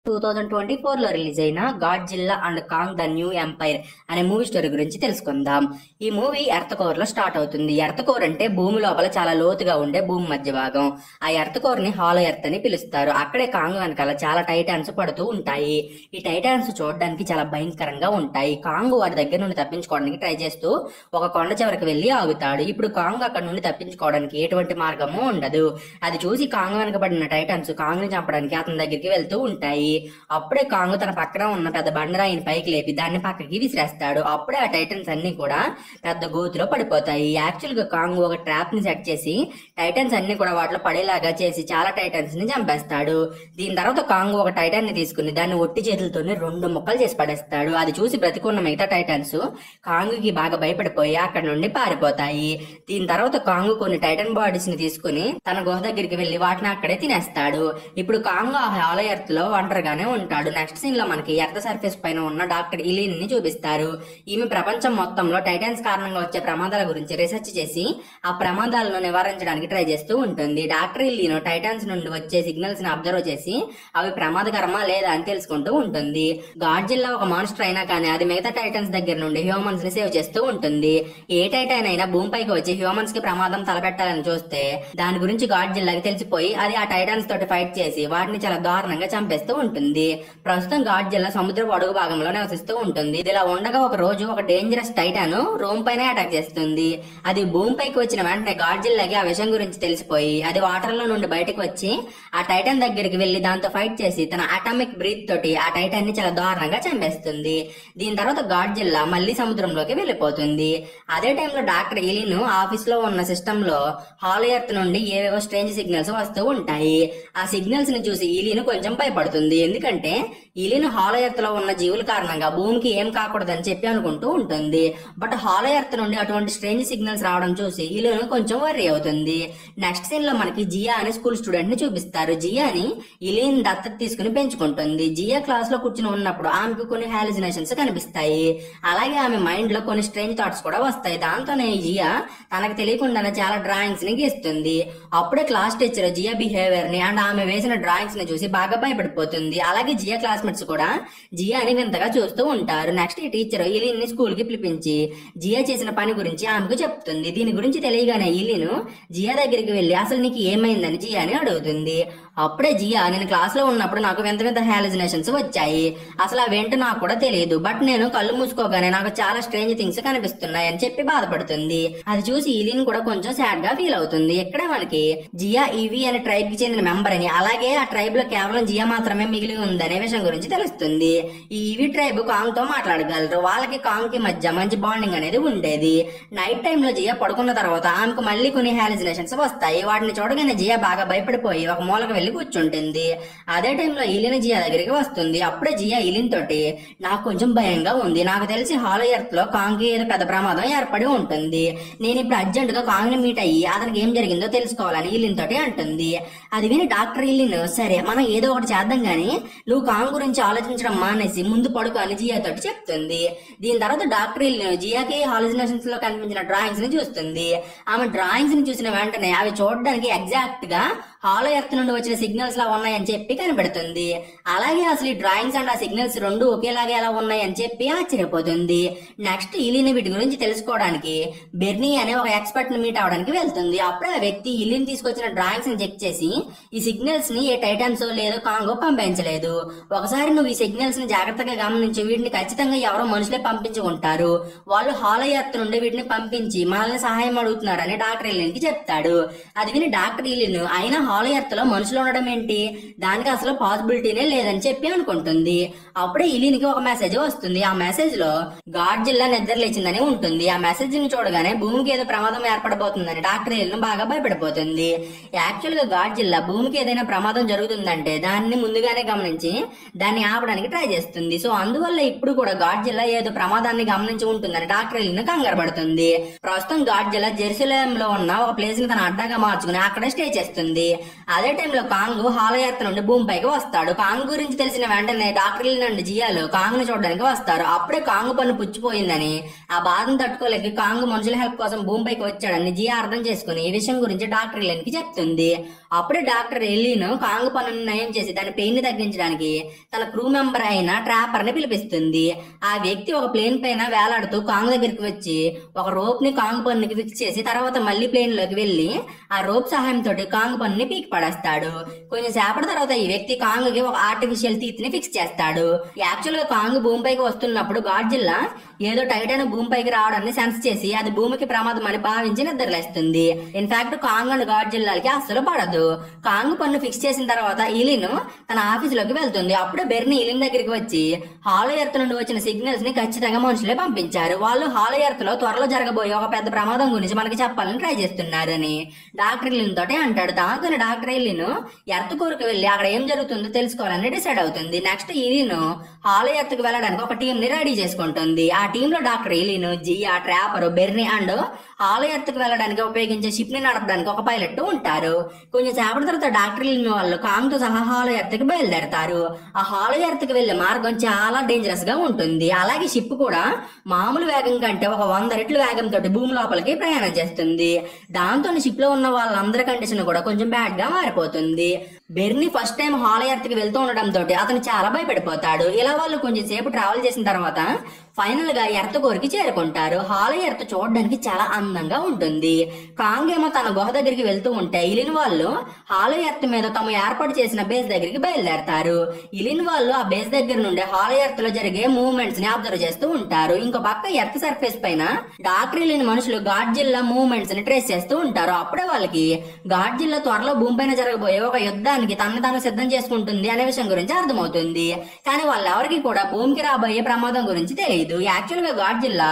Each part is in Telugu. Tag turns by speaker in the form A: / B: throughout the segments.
A: 2024లో రిలీజ్ అయిన Godzilla and Kong the new empire అనే మూవీ స్టోరీ గురించి తెలుసుకుందాం. ఈ మూవీ ఎర్త్ కోర్ లో స్టార్ట్ అవుతుంది. ఎర్త్ కోర్ అంటే భూమి లోపల చాలా లోతుగా ఉండే భూమి మధ్య భాగం. ఆ ఎర్త్ కోర్ ని హాలో ఎర్త్ అని పిలుస్తారు. అక్కడే కాంగ్ వెనకాల చాలా టైటాన్స్ పడుతూ ఉంటాయి. ఈ టైటాన్స్ చూడడానికి చాలా భయంకరంగా ఉంటాయి. కాంగ్ వారి దగ్గర నుండి తప్పించుకోవడానికి ట్రై చేస్తూ ఒక కొండ చివరికి వెళ్లి ఆగుతాడు. ఇప్పుడు కాంగ్ అక్కడ నుండి తప్పించుకోవడానికి ఎటువంటి మార్గము ఉండదు. అది చూసి కాంగ్ వెనకబడిన టైటాన్స్ కాంగ్ ని చంపడానికి అతని దగ్గరికి వెళ్తూ ఉంటాయి. అప్పుడే కాంగ్ తన పక్కన ఉన్న పెద్ద బండరాయిని పైకి లేపి దాన్ని పక్కకి విసిరేస్తాడు. అప్పుడే ఆ టైటన్స్ అన్ని కూడా పెద్ద గోతిలో పడిపోతాయి. యాక్చువల్ గా కాంగ్ ఒక ట్రాప్ ని సెట్ చేసి టైటన్స్ అన్ని కూడా వాటిలో పడేలాగా చేసి చాలా టైటన్స్ ని చంపేస్తాడు. దీని తర్వాత కాంగ్ ఒక టైటన్ ని తీసుకుని దాన్ని ఒట్టి చేతులతోనే 2 ముక్కలు చేసి పడేస్తాడు. అది చూసి బ్రతికున్న మిగతా టైటన్స్ కాంగ్ కి బాగా భయపడిపోయి అక్కడ నుండి పారిపోతాయి. దీని తర్వాత కాంగ్ కొన్ని టైటన్ బాడీస్ ని తీసుకుని తన గుహ దగ్గరికి వెళ్లి వాటిని అక్కడే తినేస్తాడు. ఇప్పుడు కాంగ్ ఆ హాలో ఎర్త్ లో ఒంటరిగానే ఉంటాడు. నెక్స్ట్ సీన్ లో మనకి ఎర్త్ సర్ఫేస్ పైన ఉన్న డాక్టర్ ఇలీన్ ని చూపిస్తారు. ఈమె ప్రపంచం మొత్తంలో టైటన్స్ కారణంగా వచ్చే ప్రమాదాల గురించి రీసెర్చ్ చేసి ఆ ప్రమాదాలను నివారించడానికి ట్రై చేస్తూ ఉంటుంది. డాక్టర్ ఇలీన్ టైటన్స్ నుండి వచ్చే సిగ్నల్స్ ని అబ్జర్వ్ చేసి అవి ప్రమాదకరమా లేదా అని తెలుసుకుంటూ ఉంటుంది. గాడ్జిల్లా ఒక మాన్స్టర్ అయినా కానీ అది మిగతా టైటన్స్ దగ్గర నుండి హ్యూమన్స్ ని సేవ్ చేస్తూ ఉంటుంది. ఏ టైటన్ అయినా భూమిపైకి వచ్చి హ్యూమన్స్ కి ప్రమాదం తలపెట్టాలని చూస్తే దాని గురించి గాడ్జిల్లాకి తెలిసిపోయి అది ఆ టైటన్స్ తోటి ఫైట్ చేసి వాటిని చాలా దారుణంగా చంపేస్తూ ఉంటుంది. ప్రస్తుతం గాడ్జిల్లా సముద్రపు అడుగు భాగంలో నివసిస్తూ ఉంటుంది. ఇలా ఉండగా ఒక రోజు ఒక డేంజరస్ టైటాన్ రోమ్ పైన అటాక్ చేస్తుంది. అది భూమిపైకి వచ్చిన వెంటనే గాడ్జిల్లాకి ఆ విషయం గురించి తెలిసిపోయి అది వాటర్ లో నుండి బయటకు వచ్చి ఆ టైటాన్ దగ్గరికి వెళ్లి దాంతో ఫైట్ చేసి తన అటామిక్ బ్రీత్ తోటి ఆ టైటాన్ ని చాలా దారుణంగా చంపేస్తుంది. దీని తర్వాత గాడ్జిల్లా మళ్ళీ సముద్రంలోకి వెళ్లిపోతుంది. అదే టైంలో డాక్టర్ ఇలీన్ ఆఫీస్ లో ఉన్న సిస్టమ్ లో హాలో ఎర్త్ నుండి ఏవేవో స్ట్రేంజ్ సిగ్నల్స్ వస్తూ ఉంటాయి. ఆ సిగ్నల్స్ ని చూసి ఇలీన్ కొంచెం భయపడుతుంది. ఎందుకంటే ఇలీన్ హాలో ఎర్త్ లో ఉన్న జీవుల కారణంగా భూమికి ఏం కాకూడదని చెప్పి అనుకుంటూ ఉంటుంది. బట్ హాలో ఎర్త్ నుండి అటువంటి స్ట్రేంజ్ సిగ్నల్స్ రావడం చూసి ఇలీన్ కొంచెం వర్రీ అవుతుంది. నెక్స్ట్ సీన్ లో మనకి జియా అనే స్కూల్ స్టూడెంట్ ని చూపిస్తారు. జియాని ఇలీన్ దత్తత తీసుకుని పెంచుకుంటుంది. జియా క్లాస్ లో కూర్చుని ఉన్నప్పుడు ఆమెకు కొన్ని హాలుసినేషన్స్ కనిపిస్తాయి. అలాగే ఆమె మైండ్ లో కొన్ని స్ట్రేంజ్ థాట్స్ కూడా వస్తాయి. దాంతోనే జియా తనకు తెలియకుండానే చాలా డ్రాయింగ్స్ ని గీస్తుంది. అప్పుడే క్లాస్ టీచర్ జియా బిహేవియర్ ని అండ్ ఆమె వేసిన డ్రాయింగ్స్ ని చూసి బాగా భయపడిపోతుంది. అలాగే జియా క్లాస్మేట్స్ కూడా జియాని వింతగా చూస్తూ ఉంటారు. నెక్స్ట్ ఈ టీచర్ ఇలీన్ ని స్కూల్ కి పిలిపించి జియా చేసిన పని గురించి ఆమెకు చెప్తుంది. దీని గురించి తెలియగానే ఇలీన్ జియా దగ్గరికి వెళ్లి అసలు నీకు ఏమైందని జియాని అడుగుతుంది. అప్పుడే జియా నేను క్లాస్ లో ఉన్నప్పుడు నాకు వింత వింత హాలుసినేషన్స్ వచ్చాయి. అసలు అవేంటో నాకు కూడా తెలియదు. బట్ నేను కళ్ళు మూసుకోగానే నాకు చాలా స్ట్రేంజ్ థింగ్స్ కనిపిస్తున్నాయి అని చెప్పి బాధపడుతుంది. అది చూసి ఇలీన్ కూడా కొంచెం సాడ్ గా ఫీల్ అవుతుంది. ఇక్కడ మనకి జియా ఈవీ అనే ట్రైబ్ కి చెందిన మెంబర్ అని అలాగే ఆ ట్రైబ్ లో కేవలం జియా మాత్రమే మిగిలి ఉందనే విషయం గురించి తెలుస్తుంది. ఈ ఈవీ ట్రైబ్ కాంగ్ తో మాట్లాడగలరు. వాళ్ళకి కాంగ్ కి మధ్య మంచి బాండింగ్ అనేది ఉండేది. నైట్ టైమ్ లో జియా పడుకున్న తర్వాత ఆమెకు మళ్ళీ కొన్ని హాలుసినేషన్స్ వస్తాయి. వాటిని చూడగానే జియా బాగా భయపడిపోయి ఒక మూలకు వెళ్లి కూర్చుంటుంది. అదే టైంలో ఇలీన్ జియా దగ్గరికి వస్తుంది. అప్పుడే జియా ఇలీన్ తోటి నాకు కొంచెం భయంగా ఉంది. నాకు తెలిసి హాలో ఎర్త్ లో కాంగ్ కి ఏదో పెద్ద ప్రమాదం ఏర్పడి ఉంటుంది. నేను ఇప్పుడు అర్జెంట్ గా కాంగ్ ని మీట్ అయ్యి అతనికి ఏం జరిగిందో తెలుసుకోవాలని ఇలీన్ తోటి అంటుంది. అది విని డాక్టర్ ఇలీన్ సరే మనం ఏదో ఒకటి చేద్దాం గానీ నువ్వు కాంగ్ గురించి ఆలోచించడం మానేసి ముందు పడుకో అని జియా తోటి చెప్తుంది. దీని తర్వాత డాక్టర్ ఇలీన్ జియాకి హాలుసినేషన్స్ లో కనిపించిన డ్రాయింగ్స్ ని చూస్తుంది. ఆమె డ్రాయింగ్స్ ని చూసిన వెంటనే అవి చూడడానికి ఎగ్జాక్ట్ గా హాలో ఎర్త్ నుండి వచ్చిన సిగ్నల్స్ లా ఉన్నాయని చెప్పి కనిపెడుతుంది. అలాగే అసలు ఈ డ్రాయింగ్స్ అండ్ ఆ సిగ్నల్స్ రెండు ఒకేలాగా ఎలా ఉన్నాయని చెప్పి ఆశ్చర్యపోతుంది. నెక్స్ట్ ఇలీన్ వీటి గురించి తెలుసుకోవడానికి బెర్నీ అనే ఒక ఎక్స్పర్ట్ ని మీట్ అవడానికి వెళ్తుంది. అప్పుడే ఆ వ్యక్తి ఇలీన్ తీసుకొచ్చిన డ్రాయింగ్స్ ని చెక్ చేసి ఈ సిగ్నల్స్ ని ఏ టైటన్స్ లేదో కాంగో పంపించలేదు. ఒకసారి నువ్వు ఈ సిగ్నల్స్ ని జాగ్రత్తగా గమనించి వీటిని ఖచ్చితంగా ఎవరో మనుషులే పంపించుకుంటారు. వాళ్ళు హాలో ఎర్త్ నుండి వీటిని పంపించి మనల్ని సహాయం అడుగుతున్నారని డాక్టర్ ఇలీన్ కి చెప్తాడు. అది విని డాక్టర్ ఇలీన్ అయినా హాలో ఎర్త్ లో మనుషులు ఉండడం ఏంటి, దానికి అసలు పాసిబిలిటీనే లేదని చెప్పి అనుకుంటుంది. అప్పుడే ఇలీన్ కి ఒక మెసేజ్ వస్తుంది. ఆ మెసేజ్ లో గాడ్జిల్లా నిద్ర లేచిందని ఉంటుంది. ఆ మెసేజ్ ని చూడగానే భూమికి ఏదో ప్రమాదం ఏర్పడబోతుందని డాక్టర్ ఇలీన్ బాగా భయపడిపోతుంది. యాక్చువల్ గా గాడ్జిల్లా భూమికి ఏదైనా ప్రమాదం జరుగుతుందంటే దాన్ని ముందుగానే గమనించి దాన్ని ఆపడానికి ట్రై చేస్తుంది. సో అందువల్ల ఇప్పుడు కూడా గాడ్జిల్లా ఏదో ప్రమాదాన్ని గమనించి ఉంటుందని డాక్టర్ ఇలీన్ కంగారు పడుతుంది. ప్రస్తుతం గాడ్జిల్లా జెరూసలేం లో ఉన్న ఒక ప్లేస్ ని తన అడ్డాగా మార్చుకుని అక్కడే స్టే చేస్తుంది. అదే టైంలో కాంగ్ హాలో ఎర్త్ నుండి భూమి పైకి వస్తాడు. కాంగ్ గురించి తెలిసిన వెంటనే డాక్టర్ లిన్ అండ్ జియాలు కాంగ్ ని చూడడానికి వస్తారు. అప్పుడే కాంగ్ పన్ను పుచ్చిపోయిందని ఆ బాధను తట్టుకోలేక కాంగ్ మనుషుల హెల్ప్ కోసం భూమిపైకి వచ్చాడని జియా అర్థం చేసుకుని ఈ విషయం గురించి డాక్టర్ ఎలిన్ కి చెప్తుంది. అప్పుడే డాక్టర్ ఎలిన్ కాంగ్ పన్నును నయం చేసి దాని పెయిన్ ని తగ్గించడానికి తన క్రూ మెంబర్ అయిన ట్రాపర్ ని పిలిపిస్తుంది. ఆ వ్యక్తి ఒక ప్లేన్ పైన వేలాడుతూ కాంగ్ దగ్గరికి వచ్చి ఒక రోప్ ని కాంగ్ పన్నుకి ఫిక్స్ చేసి తర్వాత మళ్ళీ ప్లేన్ లోకి వెళ్లి ఆ రోప్ సహాయంతో కాంగ్ పన్నుని పీకి పడేస్తాడు. కొంచెం సేపటి తర్వాత ఈ వ్యక్తి కాంగ్ కి ఒక ఆర్టిఫిషియల్ టీత్ ని ఫిక్స్ చేస్తాడు. యాక్చువల్ గా కాంగ్ భూమిపైకి వస్తున్నప్పుడు గాడ్జిల్లా ఏదో టైటాన్ భూమిపైకి రావడాన్ని సెన్స్ చేసి అది భూమికి ప్రమాదం అని భావించి నిద్రలేస్తుంది. ఇన్ఫాక్ట్ కాంగ్ అండ్ గాడ్జిల్లాకి అస్సలు పడదు. కాంగ్ పన్ను ఫిక్స్ చేసిన తర్వాత ఇలిన్ తన ఆఫీస్ లోకి వెళ్తుంది. అప్పుడే బెర్నీ ఇలిన్ దగ్గరికి వచ్చి హాలో ఎర్త్ నుండి వచ్చిన సిగ్నల్స్ ని ఖచ్చితంగా మనుషులే పంపించారు. వాళ్ళు హాలో ఎర్త్ లో త్వరలో జరగబోయే ఒక పెద్ద ప్రమాదం గురించి మనకి చెప్పాలని ట్రై చేస్తున్నారని డాక్టర్ ఇలిన్ తోటే అంటాడు. దాంతో డాక్టర్ ఇలిన్ ఎర్త్ కోరుకు వెళ్లి అక్కడ ఏం జరుగుతుందో తెలుసుకోవాలని డిసైడ్ అవుతుంది. నెక్స్ట్ ఇలిన్ హాలో ఎర్త్ కు వెళ్ళడానికి ఒక టీం ని రెడీ చేసుకుంటుంది. ఆ టీమ్ లో doctor Ilene, Jia, Trapper, Bernie and hollow Earth కు వెళ్ళడానికి ఉపయోగించే షిప్ ని నడపడానికి ఒక పైలట్ ఉంటారు. కొంచెం సేపటి తర్వాత డాక్టర్ ఇలిన్ వాళ్ళు కాంగ్ తో సహా హాలో ఎర్త్ కి బయలుదేరతారు. ఆ హాలో ఎర్త్ కి వెళ్లే మార్గం చాలా డేంజరస్ గా ఉంటుంది. అలాగే షిప్ కూడా మామూలు వేగం కంటే ఒక 100 రెట్ల వేగంతో భూమి లోపలికి ప్రయాణం చేస్తుంది. దాంతో షిప్ లో ఉన్న వాళ్ళందరి కండిషన్ కూడా కొంచెం బ్యాడ్ గా మారిపోతుంది. Berne first time hollow earth కి వెళ్తూ ఉండడంతో అతను చాలా భయపడిపోతాడు. ఇలా వాళ్ళు కొంచెం సేపు ట్రావెల్ చేసిన తర్వాత ఫైనల్ గా ఎర్త్ కోర్కి చేరుకుంటారు. హాలో ఎర్త్ చూడడానికి చాలా అందంగా ఉంటుంది. కాంగ్ ఏమో తన గుహ దగ్గరికి వెళ్తూ ఉంటే ఇలిన్ వాళ్ళు హాలో ఎర్త్ మీద తమ ఏర్పాటు చేసిన బేస్ దగ్గరికి బయలుదేరతారు. ఇలిన్ వాళ్ళు ఆ బేస్ దగ్గర నుండి హాలో ఎర్త్ లో జరిగే మూవ్మెంట్స్ ని అబ్జర్వ్ చేస్తూ ఉంటారు. ఇంకో పక్క ఎర్త్ సర్ఫేస్ పైన డాక్టర్ ఇలిన్ మనుషులు గాడ్జిల్లా మూవ్మెంట్స్ ని ట్రేస్ చేస్తూ ఉంటారు. అప్పుడే వాళ్ళకి గాడ్జిల్లా త్వరలో భూమి పైన జరగబోయే ఒక యుద్ధానికి తనను తాను సిద్ధం చేసుకుంటుంది అనే విషయం గురించి అర్థమవుతుంది. కానీ వాళ్ళెవరికి కూడా భూమికి రాబోయే ప్రమాదం గురించి తెలియదు. యాక్చువల్ గా గాడ్జిల్లా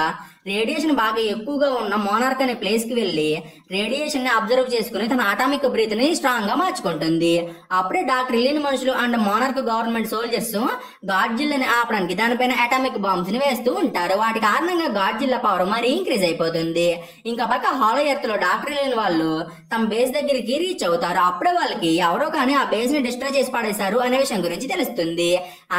A: రేడియేషన్ బాగా ఎక్కువగా ఉన్న మోనార్క్ అనే ప్లేస్ కి వెళ్లి రేడియేషన్ ని అబ్జర్వ్ చేసుకుని తన అటామిక్ బ్రీత్ ని స్ట్రాంగ్ గా మార్చుకుంటుంది. అప్పుడే డాక్టర్ ఇలిన్ మనుషులు అండ్ మోనార్క్ గవర్నమెంట్ సోల్జర్స్ గాడ్జిల్లాని ఆపడానికి దానిపైన అటామిక్ బాంబ్స్ ని వేస్తూ ఉంటారు. వాటి కారణంగా గాడ్జిల్లా పవర్ మరీ ఇంక్రీజ్ అయిపోతుంది. ఇంకా పక్క హాలో ఎర్త్ లో డాక్టర్ ఇలిన్ వాళ్ళు తమ బేస్ దగ్గరికి రీచ్ అవుతారు. అప్పుడే వాళ్ళకి ఎవరో కానీ ఆ బేస్ ని డిస్ట్రాయ్ చేసి పడేశారు అనే విషయం గురించి తెలుస్తుంది.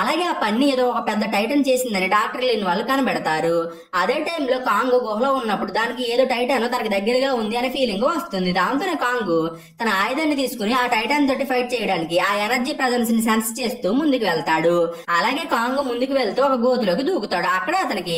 A: అలాగే ఆ పని ఏదో ఒక పెద్ద టైటన్ చేసిందని డాక్టర్ ఇలిన్ వాళ్ళు కనబెడతారు. అదే టైంలో కాంగ్ గుహలో ఉన్నప్పుడు దానికి ఏదో టైటాన్ తనకి దగ్గరగా ఉంది అనే ఫీలింగ్ వస్తుంది. దాంతోనే కాంగ్ తన ఆయుధాన్ని తీసుకుని ఆ టైటాన్ తోటి ఫైట్ చేయడానికి ఆ ఎనర్జీ ప్రెజెన్స్ ని సెన్స్ చేస్తూ ముందుకు వెళ్తాడు. అలాగే కాంగ్ ముందుకు వెళ్తూ ఒక గోతులోకి దూకుతాడు. అక్కడ అతనికి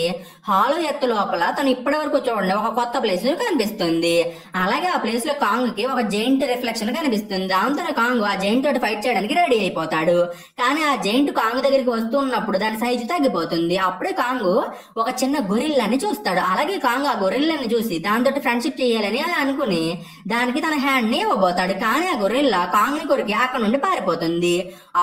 A: హాలో ఎర్త్ లోపల తను ఇప్పటి వరకు చూడండి ఒక కొత్త ప్లేస్ కనిపిస్తుంది. అలాగే ఆ ప్లేస్ లో కాంగ్ కి ఒక జైంట్ రిఫ్లెక్షన్ కనిపిస్తుంది. దాంతోనే కాంగ్ ఆ జైంట్ తోటి ఫైట్ చేయడానికి రెడీ అయిపోతాడు. కానీ ఆ జైంట్ కాంగ్ దగ్గరికి వస్తున్నప్పుడు దాని సైజు తగ్గిపోతుంది. అప్పుడే కాంగ్ ఒక చిన్న గొరిల్లాని చూస్తాడు. అలాగే కాంగ్ ఆ గొరిల్లాని చూసి దాంతో ఫ్రెండ్షిప్ చేయాలని అనుకుని దానికి తన హ్యాండ్ ని ఇవ్వబోతాడు. కానీ ఆ గొరిల్లా కాంగ్ ని కొరికి అక్కడ నుండి పారిపోతుంది.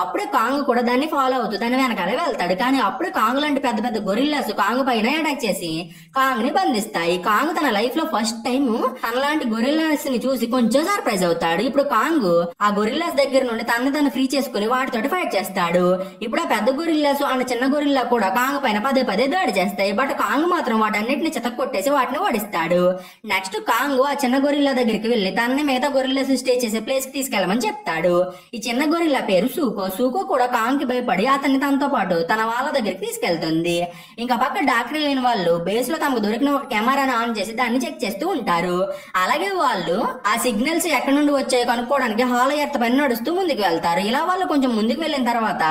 A: అప్పుడే కాంగ్ కూడా దాన్ని ఫాలో అవుతూ దాని వెనకాలే వెళ్తాడు. కానీ అప్పుడే కాంగ్ లాంటి పెద్ద పెద్ద గొరిల్లాస్ కాంగ్ పైన అటాక్ చేసి కాంగ్ ని బంధిస్తాయి. కాంగ్ తన లైఫ్ లో ఫస్ట్ టైం తనలాంటి గొరిల్లాస్ ని చూసి కొంచెం సర్ప్రైజ్ అవుతాడు. ఇప్పుడు కాంగ్ ఆ గొరిల్లాస్ దగ్గర నుండి తను ఫ్రీ చేసుకుని వాటితోటి ఫైట్ చేస్తాడు. ఇప్పుడు ఆ పెద్ద గొరిల్లాస్ అండ్ చిన్న గొరిల్లా కూడా కాంగ్ పైన పదే పదే దాడి చేస్తాయి. బట్ కాంగ్ మాత్రం వాటన్నిటిని చితక్కొట్టేసి వాటిని ఓడిస్తాడు. నెక్స్ట్ కాంగ్ ఆ చిన్న గొరిల్లా దగ్గరికి వెళ్లి తనని మిగతా గొరిల్లాస్ స్టే చేసే ప్లేస్ కి తీసుకెళ్లమని చెప్తాడు. ఈ చిన్న గొరిల్లా పేరు సూకో. సూకో కూడా కాంగ్ కి భయపడి అతన్ని తనతో పాటు తన వాళ్ళ దగ్గరికి తీసుకెళ్తుంది. ఇంకా పక్క డాక్టర్ లేని వాళ్ళు బేస్ లో తమకు దొరికిన ఒక కెమెరాని ఆన్ చేసి దాన్ని చెక్ చేస్తూ ఉంటారు. అలాగే వాళ్ళు ఆ సిగ్నల్స్ ఎక్కడి నుండి వచ్చాయో కనుక్కోవడానికి హాలో ఎర్త్ పైన నడుస్తూ ముందుకు వెళ్తారు. ఇలా వాళ్ళు కొంచెం ముందుకు వెళ్ళిన తర్వాత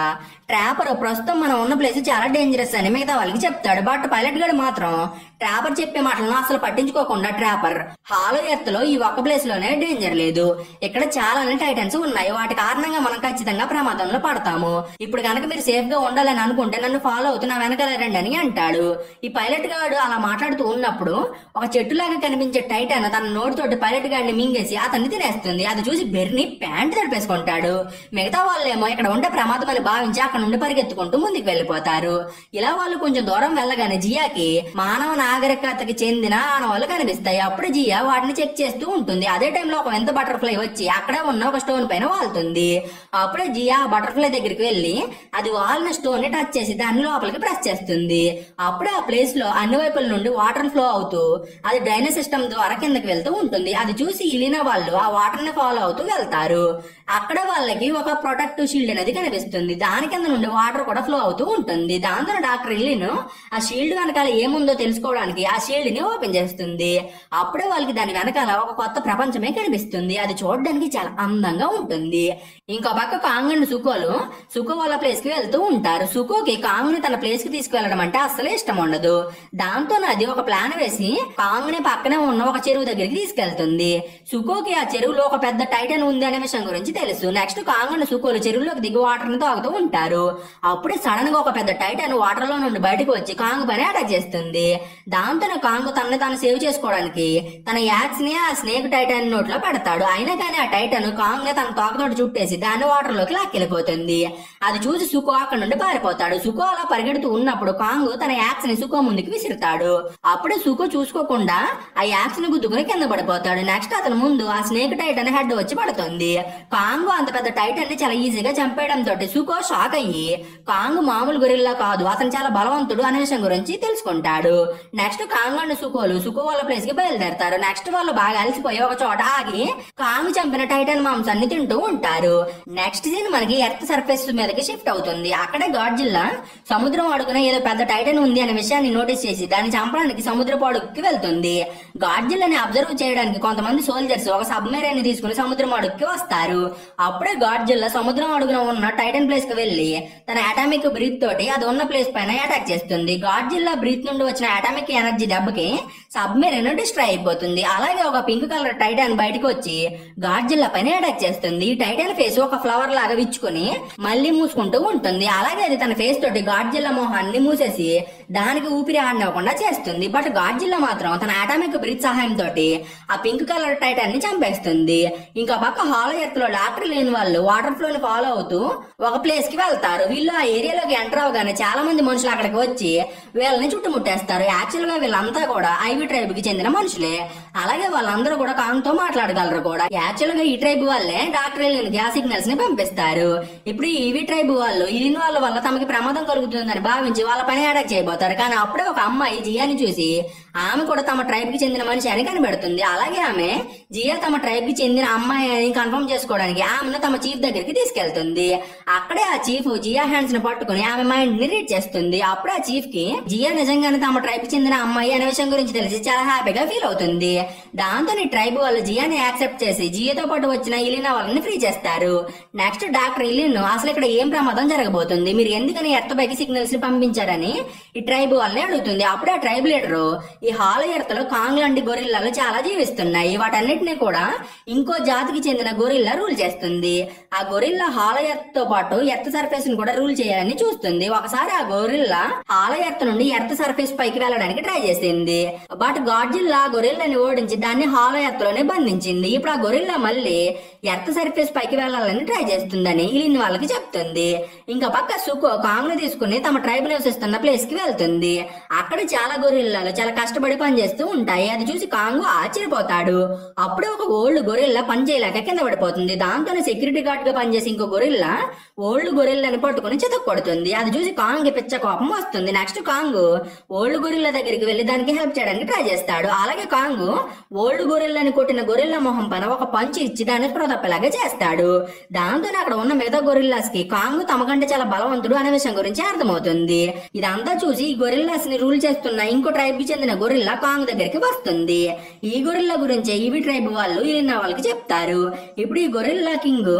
A: ట్రాపర్ ప్రస్తుతం మనం ఉన్న ప్లేస్ చాలా డేంజరస్ అని మిగతా వాళ్ళకి చెప్తాడు. బట్ పైలట్ గడు మాత్రం ట్రాపర్ చెప్పే మాటలను అసలు పట్టించుకోకుండా ట్రాపర్ హాలో ఎర్త్ లో ఈ ఒక్క ప్లేస్ లోనే డేంజర్ లేదు, ఇక్కడ చాలా టైటన్స్ ఉన్నాయి, వాటి కారణంగా మనం ఖచ్చితంగా ప్రమాదంలో పడతాము. ఇప్పుడు కనుక మీరు సేఫ్ గా ఉండాలని అనుకుంటే నన్ను ఫాలో అవుతూ నా వెనకాల రండి అని అంటాడు. ఈ పైలట్ గాడు అలా మాట్లాడుతూ ఉన్నప్పుడు ఒక చెట్టులాగా కనిపించే టైటాన్ తన నోటితోటి పైలట్ గాడిని మింగేసి అతన్ని తినేస్తుంది. అది చూసి బెర్నీ ప్యాంట్ తడిపేసుకుంటాడు. మిగతా వాళ్ళేమో ఇక్కడ ఉండే ప్రమాదం అని భావించి అక్కడ నుండి పరిగెత్తుకుంటూ ముందుకు వెళ్ళిపోతారు. ఇలా వాళ్ళు కొంచెం దూరం వెళ్ళగానే జియాకి మానవ నాగరికతకి చెందిన ఆనవాళ్ళు కనిపిస్తాయి. అప్పుడు జియా వాటిని చెక్ చేస్తూ ఉంటుంది. అదే టైంలో ఒక వింత బటర్ఫ్లై వచ్చి అక్కడే ఉన్న ఒక స్టోన్ పైన వాళ్తుంది. అప్పుడే జియా ఆ బటర్ఫ్లై దగ్గరికి వెళ్లి అది వాలిన స్టోన్ ని టచ్ చేసి దాని లోపలికి ప్రెస్ చేస్తుంది. అప్పుడే ఆ ప్లేస్ లో అన్ని వైపుల నుండి వాటర్ ఫ్లో అవుతూ అది డ్రైనేజ్ సిస్టమ్ ద్వారా కిందకి వెళ్తూ ఉంటుంది. అది చూసి ఇలినా వాళ్ళు ఆ వాటర్ ని ఫాలో అవుతూ వెళ్తారు. అక్కడ వాళ్ళకి ఒక ప్రొటెక్టివ్ షీల్డ్ అనేది కనిపిస్తుంది. దాని కింద నుండి వాటర్ కూడా ఫ్లో అవుతూ ఉంటుంది. దాంతో డాక్టర్ ఇల్లిన్ ఆ షీల్డ్ వెనకాల ఏముందో తెలుసుకోవడానికి ఆ షీల్డ్ ని ఓపెన్ చేస్తుంది. అప్పుడే వాళ్ళకి దాని వెనకాల ఒక కొత్త ప్రపంచమే కనిపిస్తుంది. అది చూడడానికి చాలా అందంగా ఉంటుంది. ఇంకో పక్క కాంగ్ అండ్ సుకో వాళ్ళ ప్లేస్ కి వెళ్తూ ఉంటారు. సుకోకి కాంగ్ ని తన ప్లేస్ కి తీసుకువెళ్ళడం అంటే అస్సలే ఇష్టం ఉండదు. దాంతో అది ఒక ప్లాన్ వేసి కాంగ్ ని పక్కనే ఉన్న ఒక చెరువు దగ్గరికి తీసుకెళ్తుంది. సుకోకి ఆ చెరువులో ఒక పెద్ద టైటన్ ఉంది అనే విషయం గురించి తెలుసు. నెక్స్ట్ కాంగ్ అండ్ సుకోలు చెరువులోకి దిగి వాటర్ ని తాగుతూ ఉంటారు. అప్పుడే సడన్ గా ఒక పెద్ద టైటన్ వాటర్ లో నుండి బయటకు వచ్చి కాంగ్ పైన అటాక్ చేస్తుంది. దాంతో కాంగ్ తనని తాను సేవ్ చేసుకోవడానికి తన యాక్స్ ని ఆ స్నేక్ టైటన్ నోట్లో పెడతాడు. అయినా కానీ ఆ టైటన్ కాంగ్ ని తన తోకతోటి చుట్టేసి దాన్ని వాటర్ లోకి లాక్కెళ్ళిపోతుంది. అది చూసి సుకో అక్కడ నుండి పారిపోతాడు. సుకో అలా పరిగెడుతూ ఉన్నప్పుడు కాంగ్ తన యాక్స్ ని సుకో ముందుకు విసురుతాడు. అప్పుడే సుకో చూసుకోకుండా ఆ యాక్స్ ని గుద్దుకుని కింద పడిపోతాడు. నెక్స్ట్ అతని ముందు ఆ స్నేక్ టైటన్ హెడ్ వచ్చి పడుతుంది. కాంగ్ అంత పెద్ద టైటన్ ని చాలా ఈజీగా చంపేయడంతో సుకో షాక్ అయ్యి కాంగ్ మామూలు గొరిల్లా కాదు, అతను చాలా బలవంతుడు అనే విషయం గురించి తెలుసుకుంటాడు. నెక్స్ట్ కాంగ్ అండ్ సుకో వాళ్ళ ప్లేస్ కి బయలుదేరతారు. నెక్స్ట్ వాళ్ళు బాగా అలసిపోయి ఒక చోట ఆగి కాంగ్ చంపిన టైటన్ మాంసాన్ని తింటూ ఉంటారు. నెక్స్ట్ సీన్ మనకి ఎర్త్ సర్ఫేస్ మీదకి షిఫ్ట్ అవుతుంది. అక్కడే గాడ్జిల్లా సముద్రం అడుగున ఏదో పెద్ద టైటన్ ఉంది అనే విషయాన్ని నోటీస్ చేసి దాన్ని చంపడానికి సముద్రపు అడుగుకి వెళ్తుంది. గాడ్జిల్లాని అబ్జర్వ్ చేయడానికి కొంతమంది సోల్జర్స్ ఒక సబ్మెరైన్ ని తీసుకుని సముద్రం అడుగుకి వస్తారు. అప్పుడే గాడ్జిల్లా సముద్రం అడుగున ఉన్న టైటన్ ప్లేస్ కి వెళ్లి తన అటామిక్ బ్రీత్ తోటి అది ఉన్న ప్లేస్ పైన అటాక్ చేస్తుంది. గాడ్జిల్లా బ్రీత్ నుండి వచ్చిన అటామిక్ ఎనర్జీ దెబ్బకి సబ్మెరైన్ డిస్ట్రాయ్ అయిపోతుంది. అలాగే ఒక పింక్ కలర్ టైటన్ బయటకు వచ్చి గాడ్జిల్లా పైన అటాక్ చేస్తుంది. టైటన్ ఫేస్ ఒక ఫ్లవర్ లాగా విచ్చుకుని మళ్ళీ మూసుకుంటూ ఉంటుంది. అలాగే అది తన ఫేస్ తోటి గాడ్జిల్లా మొహాన్ని మూసేసి దానికి ఊపిరి ఆడనివ్వకుండా చేస్తుంది. బట్ గాడ్జిల్లా మాత్రం తన అటామిక్ బ్రీత్ సహాయంతో ఆ పింక్ కలర్ టైటన్ ని చంపేస్తుంది. ఇంకా పక్క హాలో ఎర్త్ లో డాక్టర్ లేని వాళ్ళు వాటర్ ఫ్లో ని ఫాలో అవుతూ ఒక ప్లేస్ కి వెళ్తారు. వీళ్ళు ఆ ఏరియాలోకి ఎంటర్ అవగానే చాలా మంది మనుషులు అక్కడికి వచ్చి వీళ్ళని చుట్టుముట్టేస్తారు. యాక్చువల్ గా వీళ్ళంతా కూడా ఐవి ట్రైబ్ కి చెందిన మనుషులే. అలాగే వాళ్ళందరూ కూడా కాంగ్ తో మాట్లాడగలరు కూడా. యాక్చువల్ గా ఈ ట్రైబ్ వాళ్ళే డాక్టర్ ఎలిన్ కి ఆ సిగ్నల్స్ ని పంపిస్తారు. ఇప్పుడు ఈవి ట్రైబ్ వాళ్ళు ఇలిన్ వాళ్ళ వల్ల తమకి ప్రమాదం కలుగుతుందని భావించి వాళ్ళ పని అటాక్ చేయబోతారు. కానీ అప్పుడే ఒక అమ్మాయి జియాని చూసి ఆమె కూడా తమ ట్రైబ్ కి చెందిన మనిషి అని కనిపెడుతుంది. అలాగే ఆమె జియా తమ ట్రైబ్ కి చెందిన అమ్మాయి అని కన్ఫర్మ్ చేసుకోవడానికి ఆమెను తమ చీఫ్ దగ్గరికి తీసుకెళ్తుంది. అక్కడే ఆ చీఫ్ జియా హ్యాండ్స్ ని పట్టుకుని ఆమె మైండ్ ని రీడ్ చేస్తుంది. అప్పుడే ఆ చీఫ్ కి జియా నిజంగానే తమ ట్రైబ్ కి చెందిన అమ్మాయి అనే విషయం గురించి తెలిసి చాలా హ్యాపీగా ఫీల్ అవుతుంది. దాంతో ఈ ట్రైబ్ వాళ్ళు జియాని యాక్సెప్ట్ చేసి జియాతో పాటు వచ్చిన ఇలినా వాళ్ళని ఫ్రీ చేస్తారు. నెక్స్ట్ డాక్టర్ ఇలిన్ అసలు ఇక్కడ ఏం ప్రమాదం జరగబోతుంది, మీరు ఎందుకని ఎర్త్ పైకి సిగ్నల్స్ ని పంపించారని ఈ ట్రైబ్ వాళ్ళని అడుగుతుంది. అప్పుడే ఆ ట్రైబ్ లీడర్ ఈ హాలో ఎర్త్ లో కాంగ్ లాంటి గొరిల్లాలు చాలా జీవిస్తున్నాయి, వాటన్నిటిని కూడా ఇంకో జాతికి చెందిన గొరిల్లా రూల్ చేస్తుంది. ఆ గొరిల్లా హాలో ఎర్త్ తో పాటు ఎర్త్ సర్ఫేస్ ని కూడా రూల్ చేయాలని చూస్తుంది. ఒకసారి ఆ గొరిల్లా హాలో ఎర్త్ నుండి ఎర్త్ సర్ఫేస్ పైకి వెళ్ళడానికి ట్రై చేసింది. బట్ గాడ్జిల్లా గొరిల్లాని ఓడించి దాన్ని హాలో ఎర్త్ లోనే బంధించింది. ఇప్పుడు ఆ గొరిల్లా మళ్ళీ ఎర్త్ సర్ఫేస్ పైకి వెళ్ళాలని ట్రై చేస్తుందని ఇలిన్ వాళ్ళకి చెప్తుంది. ఇంకా పక్క సుకో కాంగ్ ని తీసుకుని తమ ట్రైబ్ నివసిస్తున్న ప్లేస్ కి వెళ్తుంది. అక్కడ చాలా గొరిల్లాలు చాలా కష్టపడి పనిచేస్తూ ఉంటాయి. అది చూసి కాంగ్ ఆశ్చర్యపోతాడు. అప్పుడే ఒక ఓల్డ్ గొరిల్లా పని చేయలేక కింద పడిపోతుంది. దాంతోనే సెక్యూరిటీ గార్డ్ గా పనిచేసి ఇంకో గొరిల్లా ఓల్డ్ గొరిల్లాని పట్టుకుని చితక్కొడుతుంది. అది చూసి కాంగ్ పిచ్చ కోపం వస్తుంది. నెక్స్ట్ కాంగ్ ఓల్డ్ గొరిల్లా దగ్గరికి వెళ్లి దానికి హెల్ప్ చేయడానికి ట్రై చేస్తాడు. అలాగే కాంగ్ ఓల్డ్ గొరిల్లాని కొట్టిన గొరిల్లా మొహం పైన ఒక పంచి ఇచ్చి దాన్ని ప్రొదప్పలాగా చేస్తాడు. దాంతో అక్కడ ఉన్న మిగతా గొరిల్లాస్ కి కాంగ్ తమకంటే చాలా బలవంతుడు అనే విషయం గురించి అర్థమవుతుంది. ఇదంతా చూసి ఈ గొరిల్లాస్ ని రూల్ చేస్తున్న ఇంకో ట్రైబ్ కి చెందిన గొరిల్లా కాంగ్ దగ్గరికి వస్తుంది. ఈ గొరిల్లా గురించి ఈవి ట్రైబ్ వాళ్ళు ఇలినా వాళ్ళకి చెప్తారు. ఇప్పుడు ఈ గొరిల్లా కింగ్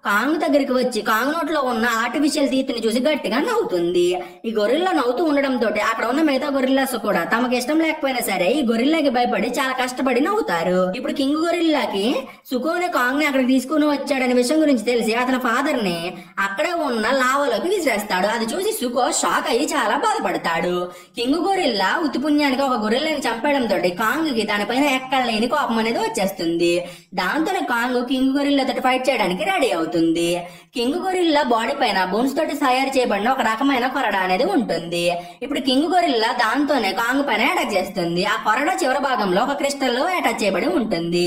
A: కాంగ్ దగ్గరికి వచ్చి కాంగ్ నోట్లో ఉన్న ఆర్టిఫిషియల్ టీత్ ని చూసి గట్టిగా నవ్వుతుంది. ఈ గొరిల్లా నవ్వుతూ ఉండడం తోటి అక్కడ ఉన్న మిగతా గొరిల్లాస్ కూడా తమకి ఇష్టం లేకపోయినా సరే ఈ గొరిల్లాకి భయపడి చాలా కష్టపడి నవ్వుతారు. ఇప్పుడు కింగ్ గొరిల్లాకి సుకోని కాంగ్ ని అక్కడికి తీసుకుని వచ్చాడనే విషయం గురించి తెలిసి అతని ఫాదర్ ని అక్కడే ఉన్న లావాలోకి విసిరేస్తాడు. అది చూసి సుకో షాక్ అయ్యి చాలా బాధపడతాడు. కింగ్ గొరిల్లా ఉత్తిపుణ్యానికి ఒక గొరిల్లాని చంపడం తోటి కాంగ్ కి దానిపైన ఎక్కడలేని కోపం అనేది వచ్చేస్తుంది. దాంతోనే కాంగ్ కింగ్ గొరిల్లా తోటి ఫైట్ చేయడానికి రెడీ అవుతుంది. అవుతుంది. కింగ్ గొరిల్లా బాడీ పైన బోన్స్ తోటి తయారు చేయబడిన ఒక రకమైన కొరడా అనేది ఉంటుంది. ఇప్పుడు కింగ్ గొరిల్లా దాంతోనే కాంగ్ పైన అటాక్ చేస్తుంది. ఆ కొరడా చివరి భాగంలో ఒక క్రిస్టల్ లో అటాచ్ చేయబడి ఉంటుంది.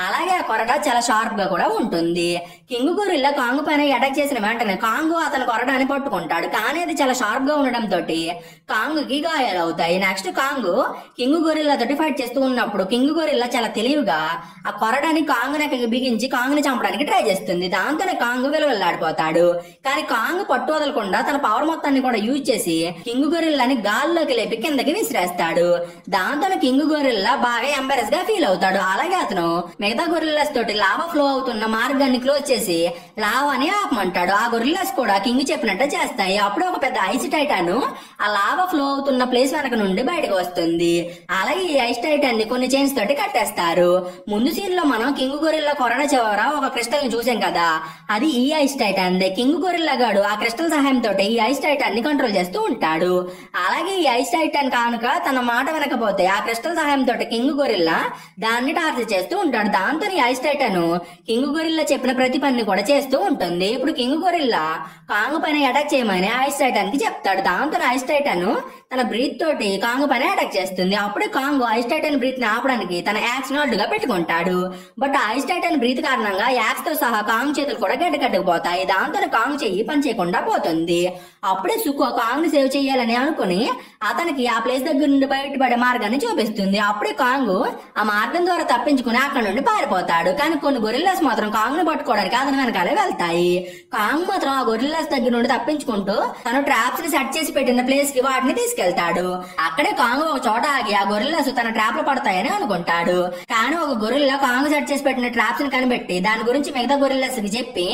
A: అలాగే ఆ కొరడా చాలా షార్ప్ గా కూడా ఉంటుంది. కింగ్ గొరిల్లా కాంగ్ పైన అటాక్ చేసిన వెంటనే కాంగ్ అతని కొరడాని పట్టుకుంటాడు. కానీ అది చాలా షార్ప్ గా ఉండడం తోటి కాంగ్ కి గాయాలు అవుతాయి. నెక్స్ట్ కాంగ్ కింగ్ గొరిల్లా తోటి ఫైట్ చేస్తూ ఉన్నప్పుడు కింగ్ గొరిల్లా చాలా తెలివిగా ఆ కొరడాని కాంగ్ నెక్కకి బిగించి కాంగ్ ని చంపడానికి ట్రై చేస్తుంది. దాంతోనే కాంగ్ విలువలాడిపోతాడు. కానీ కాంగ్ పట్టు వదలకుండా తన పవర్ మొత్తాన్ని కూడా యూజ్ చేసి కింగ్ గొరిల్లాని గాల్లోకి లేపి కిందకి విసిరేస్తాడు. దాంతో కింగ్ గొరిల్లా బాగా ఎంబారెస్ గా ఫీల్ అవుతాడు. అలాగే అతను మిగతా గొరిల్లాస్ తోటి లావా ఫ్లో అవుతున్న మార్గాన్ని క్లోజ్ చేసి లావాని ఆపమంటాడు. ఆ గొరిల్లాస్ కూడా కింగ్ చెప్పినట్టు చేస్తాయి. అప్పుడు ఒక పెద్ద ఐస్ టైటాన్ ఆ లావా ఫ్లో అవుతున్న ప్లేస్ వెనక నుండి బయటకు వస్తుంది. అలాగే ఈ ఐస్ టైటాన్ ని కొన్ని చైన్స్ తోటి కట్టేస్తారు. ముందు సీన్ లో మనం కింగ్ గొరిల్లా కొరడా చివర ఒక క్రిస్టల్ ని చూసాం కదా, అది ఈ ఐస్ టైటాన్ దే. కింగ్ గొరిల్లా గాడు ఆ క్రిస్టల్ సహాయంతో ఈ ఐస్ టైటాన్ ని కంట్రోల్ చేస్తూ ఉంటాడు. అలాగే ఈ ఐస్ టైటాన్ కానుక తన మాట వినకపోతే ఆ క్రిస్టల్ సహాయంతో కింగ్ గొరిల్లా దాన్ని టార్చర్ చేస్తూ ఉంటాడు. దాంతో ఈ ఐస్ టైటాన్ కింగ్ గొరిల్లా చెప్పిన ప్రతి పని కూడా చేస్తూ ఉంటుంది. ఇప్పుడు కింగ్ గొరిల్లా కాంగ్ పైన అటాక్ చేయమని ఐస్ టైటాన్ కి చెప్తాడు. దాంతో ఐస్ టైటాన్ తన బ్రీత్ తోటి కాంగ్ పైన అటాక్ చేస్తుంది. అప్పుడే కాంగ్ ఐస్ టైటాన్ బ్రీత్ ని ఆపడానికి తన యాక్స్ ను అడ్డుగా పెట్టుకుంటాడు. బట్ ఐస్ టైటాన్ బ్రీత్ కారణంగా యాక్స్ తో సహా కాంగ్ చేతులు కూడా గడ్డకట్టుకుపోతాయి. దాంతో కాంగ్ చెయ్యి పని చేయకుండా పోతుంది. అప్పుడే సుకో కాంగ్ ని సేవ్ చేయాలని అనుకుని అతనికి ఆ ప్లేస్ దగ్గర నుండి బయటపడే మార్గాన్ని చూపిస్తుంది. అప్పుడే కాంగ్ ఆ మార్గం ద్వారా తప్పించుకుని అక్కడ నుండి పారిపోతాడు. కానీ కొన్ని గొరిల్లాస్ మాత్రం కాంగ్ ని పట్టుకోవడానికి అతని వెనకాలే వెళ్తాయి. కాంగ్ మాత్రం ఆ గొరిల్లాస్ దగ్గర నుండి తప్పించుకుంటూ తను ట్రాప్స్ ని సెట్ చేసి పెట్టిన ప్లేస్ కి వాటిని తీసుకెళ్తాడు. అక్కడే కాంగ్ ఒక చోట ఆగి ఆ గొరిల్లాస్ తన ట్రాప్ లో పడతాయని అనుకుంటాడు. కానీ ఒక గొరిల్లా కాంగ్ సెట్ చేసి పెట్టిన ట్రాప్స్ ని కనిపెట్టి దాని గురించి మిగతా గొరిల్లాస్ కి చెప్పి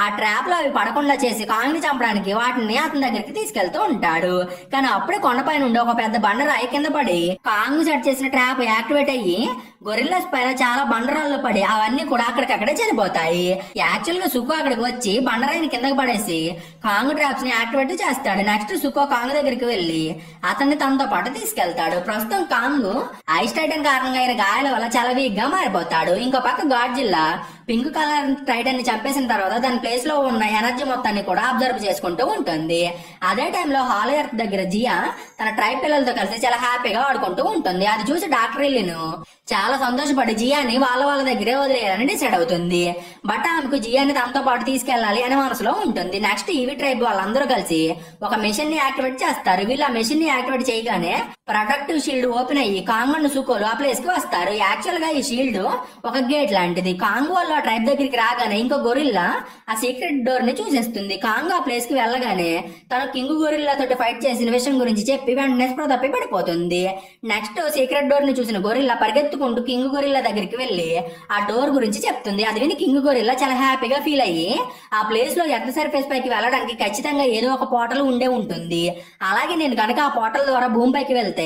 A: ఆ ట్రాప్ లో అవి పడకుండా చేసి కాంగ్ ని చంపడానికి వాటిని అతని దగ్గరికి తీసుకెళ్తూ ఉంటాడు. కానీ అప్పుడే కొండపై నుండి ఒక పెద్ద బండరాయి కింద పడి కాంగ్ సెట్ చేసిన ట్రాప్ యాక్టివేట్ అయ్యి గొరిల్లాస్ పైన చాలా బండరాళ్ళు పడి అవన్నీ కూడా అక్కడికక్కడే చనిపోతాయి. యాక్చువల్ గా సుఖో అక్కడికి వచ్చి బండరాయిని కిందకి పడేసి కాంగ్ ట్రాప్స్ ని యాక్టివేట్ చేస్తాడు. నెక్స్ట్ సుఖో కాంగ్ దగ్గరికి వెళ్లి అతన్ని తనతో పాటు తీసుకెళ్తాడు. ప్రస్తుతం కాంగ్ ఐస్ టైటన్ కారణంగా అయిన గాయాల వల్ల చాలా వీక్ గా మారిపోతాడు. ఇంకో పక్క గాడ్జిల్లా పింక్ కలర్ టైటన్ ని చంపేసిన తర్వాత దాని ప్లేస్ లో ఉన్న ఎనర్జీ మొత్తాన్ని కూడా అబ్జర్వ్ చేసుకుంటూ ఉంటుంది. అదే టైంలో హాలో ఎర్త్ దగ్గర జియా తన ట్రైబ్ పిల్లలతో కలిసి చాలా హ్యాపీగా ఆడుకుంటూ ఉంటుంది. అది చూసి డాక్టర్ ఇల్లును చాలా సంతోషపడి జియాని వాళ్ళ దగ్గరే వదిలేయాలని డిసైడ్ అవుతుంది. బట్ ఆమెకు జియాని తనతో పాటు తీసుకెళ్లాలి అనే మనసులో ఉంటుంది. నెక్స్ట్ ఈవి ట్రైబ్ వాళ్ళందరూ కలిసి ఒక మెషిన్ ని యాక్టివేట్ చేస్తారు. వీళ్ళు ఆ మెషిన్ ని యాక్టివేట్ చేయగానే ప్రొటెక్టివ్ షీల్డ్ ఓపెన్ అయ్యి కాంగ్ అండ్ సుకోలు ఆ ప్లేస్ కి వస్తారు. యాక్చువల్ గా ఈ షీల్డ్ ఒక గేట్ లాంటిది. కాంగ్ వాళ్ళు ఆ ట్రైబ్ దగ్గరికి రాగానే ఇంకో గొరిల్లా ఆ సీక్రెట్ డోర్ ని చూసేస్తుంది. కాంగ్ ఆ ప్లేస్ కి వెళ్ళగానే తను కింగ్ గొరిల్లా తోటి ఫైట్ చేసిన విషయం గురించి చెప్పి వెంటనే స్పృహ తప్పి పడిపోతుంది. నెక్స్ట్ సీక్రెట్ డోర్ ని చూసిన గొరిల్లా పరిగెత్తుకుంటూ కింగ్ గొరిల్లా దగ్గరికి వెళ్లి ఆ డోర్ గురించి చెప్తుంది. అది విని కింగ్ గొరిల్లా చాలా హ్యాపీగా ఫీల్ అయ్యి ఆ ప్లేస్ లో ఎర్త్ సర్ఫేస్ పైకి వెళ్ళడానికి ఖచ్చితంగా ఏదో ఒక పోర్టల్ ఉండే ఉంటుంది. అలాగే నేను కనుక ఆ పోర్టల్ ద్వారా భూమి పైకి వెళ్తే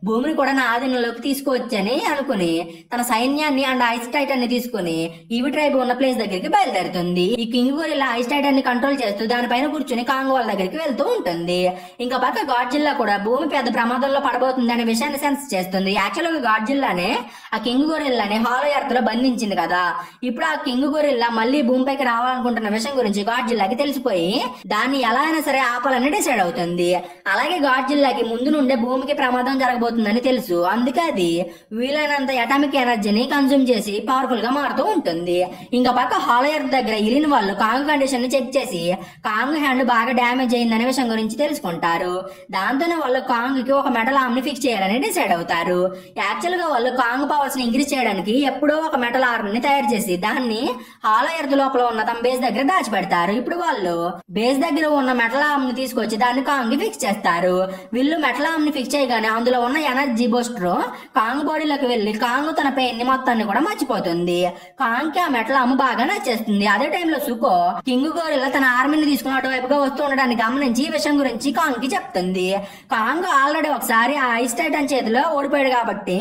A: భూమిని కూడా నా ఆధీనంలోకి తీసుకువచ్చని అనుకుని తన సైన్యాన్ని అండ్ ఐస్ టైటన్ ని తీసుకుని ఈవి ట్రైబ్ ఉన్న ప్లేస్ దగ్గరికి బయలుదేరుతుంది. ఈ కింగ్ గొరిల్లా ఐస్ టైటన్ ని కంట్రోల్ చేస్తూ దానిపైన కూర్చుని కాంగ్ వాళ్ళ దగ్గరికి వెళ్తూ ఉంటుంది. ఇంకా పక్క గాడ్జిల్లా కూడా భూమి పెద్ద ప్రమాదంలో పడబోతుంది అనే విషయాన్ని సెన్స్ చేస్తుంది. యాక్చువల్ గా గాడ్జిల్లానే ఆ కింగ్ గొరిల్లాని హాలో ఎర్త్ లో బంధించింది కదా. ఇప్పుడు ఆ కింగ్ గొరిల్లా మళ్ళీ భూమిపైకి రావాలనుకుంటున్న విషయం గురించి గాడ్జిల్లాకి తెలిసిపోయి దాన్ని ఎలా అయినా సరే ఆపాలని డిసైడ్ అవుతుంది. అలాగే గాడ్జిల్లాకి ముందు నుండే భూమికి ప్రమాదం జరగబోతుందని తెలుసు. అందుకే అది వీలైనంత అటామిక్ ఎనర్జీని కన్స్యూమ్ చేసి పవర్ఫుల్ గా మారుతూ ఉంటుంది. ఇంకా పక్క హాలో ఎర్త్ దగ్గర ఇలిన్ వాళ్ళు కాంగ్ కండిషన్ ని చెక్ చేసి కాంగ్ హ్యాండ్ బాగా డ్యామేజ్ అయిందనే విషయం గురించి తెలుసుకుంటారు. దాంతోనే వాళ్ళు కాంగ్ కి ఒక మెటల్ ఆర్మ్ ని ఫిక్స్ చేయాలని డిసైడ్ అవుతారు. యాక్చువల్ గా వాళ్ళు కాంగ్ పవర్స్ ని ఇంక్రీజ్ చేయడానికి ఎప్పుడో ఒక మెటల్ ఆర్మ్ ని తయారు చేసి దాన్ని హాలో ఎర్త్ లోపల ఉన్న తమ బేస్ దగ్గర దాచిపెడతారు. ఇప్పుడు వాళ్ళు బేస్ దగ్గర ఉన్న మెటల్ ఆర్మ్ ని తీసుకొచ్చి దాన్ని కాంగ్ కి ఫిక్స్ చేస్తారు. వీళ్ళు మెటల్ ఆర్మ్ ని ఫిక్స్ చేయగానే అందులో ఉన్న ఎనర్జీ బూస్టర్ కాంగ్ బాడీలోకి వెళ్లి కాంగ్ తన పెయిన్ ని మొత్తాన్ని కూడా మర్చిపోతుంది. కాంగ్ కి ఆ మెటల్ ఆర్మ్ బాగా నచ్చేస్తుంది. అదే టైంలో సుకో కింగ్ గొరిల్లా తన ఆర్మీని తీసుకుని అటువైపుగా వస్తూ ఉండడానికి గమనించి ఈ విషయం గురించి కాంగ్ కి చెప్తుంది. కాంగ్ ఆల్రెడీ ఒకసారి ఆ ఐస్ టైటన్ చేతిలో ఓడిపోయాడు కాబట్టి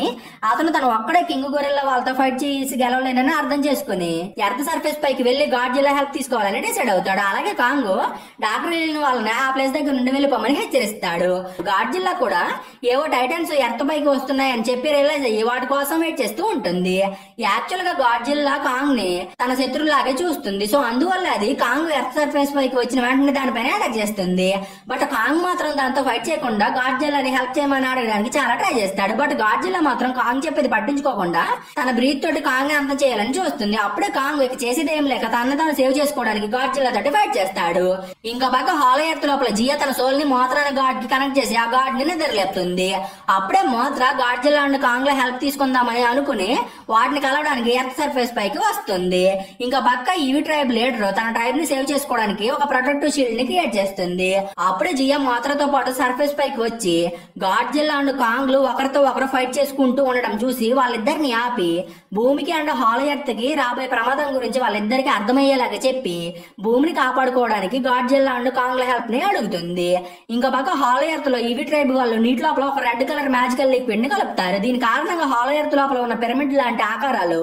A: అతను తను ఒక్కడే కింగ్ గొరిల్లా వాళ్ళతో ఫైట్ చేసి గెలవలేనని అర్థం చేసుకుని ఎర్త్ సర్ఫేస్ పైకి వెళ్లి గాడ్జిల్లా హెల్ప్ తీసుకోవాలని డిసైడ్ అవుతాడు. అలాగే కాంగ్ డాక్టర్ వెళ్ళిన వాళ్ళని ఆ ప్లేస్ దగ్గర నుండి వెళ్ళిపోమని హెచ్చరిస్తాడు. గాడ్జిల్లా కూడా ఏవో టైటన్స్ ఎర్త్ పైకి వస్తున్నాయని చెప్పి రియలైజ్ అయ్యి వాటి కోసం వెయిట్ చేస్తూ ఉంటుంది. యాక్చువల్ గా గాడ్జిల్లా కాంగ్ ని తన శత్రులాగే చూస్తుంది. సో అందువల్ల అందువల్ల అది కాంగ్ ఎర్త్ సర్ఫేస్ పైకి వచ్చిన వెంటనే దానిపైన అటాక్ చేస్తుంది. బట్ కాంగ్ మాత్రం దాంతో ఫైట్ చేయకుండా గాడ్జిల్లాని హెల్ప్ చేయమని అడగడానికి చాలా ట్రై చేస్తాడు. బట్ గాడ్జిల్లా మాత్రం కాంగ్ చెప్పేది పట్టించుకోకుండా తన బ్రీత్ తోటి కాంగ్ అంతం చేయాలని చూస్తుంది. అప్పుడే కాంగ్ ఇక చేసేది ఏం లేక తన తాను సేవ్ చేసుకోవడానికి గాడ్జిల్లా తోటి ఫైట్ చేస్తాడు. ఇంకా పక్క హాలో ఎర్త్ లోపల జియా తన సోల్ ని మోత్రా అనే గాడ్ కి కనెక్ట్ చేసి ఆ గాడ్ ని నిద్రలేపుతుంది. అప్పుడే మోత్రా గాడ్జిల్లా అండ్ కాంగ్ లో హెల్ప్ తీసుకుందామని అనుకుని వాటిని కలవడానికి ఎర్త్ సర్ఫేస్ పైకి వస్తుంది. ఇంకా పక్క ఈవి ట్రైబ్ లీడర్ తన ట్రైబ్ ని సేవ్ చేసుకోవడానికి ఒక ప్రొటెక్టివ్ షీల్డ్ ని క్రియేట్ చేస్తుంది. అప్పుడే జియా మోత్రాతో పాటు సర్ఫేస్ పైకి వచ్చి గాడ్జిల్లా అండ్ కాంగ్ లు ఒకరితో ఒకరు ఫైట్ చేసుకుంటూ ఉండడం చూసి వాళ్ళిద్దరిని ఆపి భూమికి అండ్ హాలో ఎర్త్ కి రాబోయే ప్రమాదం గురించి వాళ్ళిద్దరికి అర్థమయ్యేలాగా చెప్పి భూమిని కాపాడుకోవడానికి గాడ్జిల్లా అండ్ కాంగ్ ల హెల్ప్ ని అడుగుతుంది. ఇంకా పక్క హాలో ఎర్త్ లో ఈవి ట్రైబ్ వాళ్ళు నీటి లోపల ఒక రెడ్ కలర్ మ్యాజికల్ లిక్విడ్ ని కలుపుతారు. దీని కారణంగా హాలో ఎర్త్ లోపల ఉన్న పిరమిడ్ లాంటి ఆకారాలు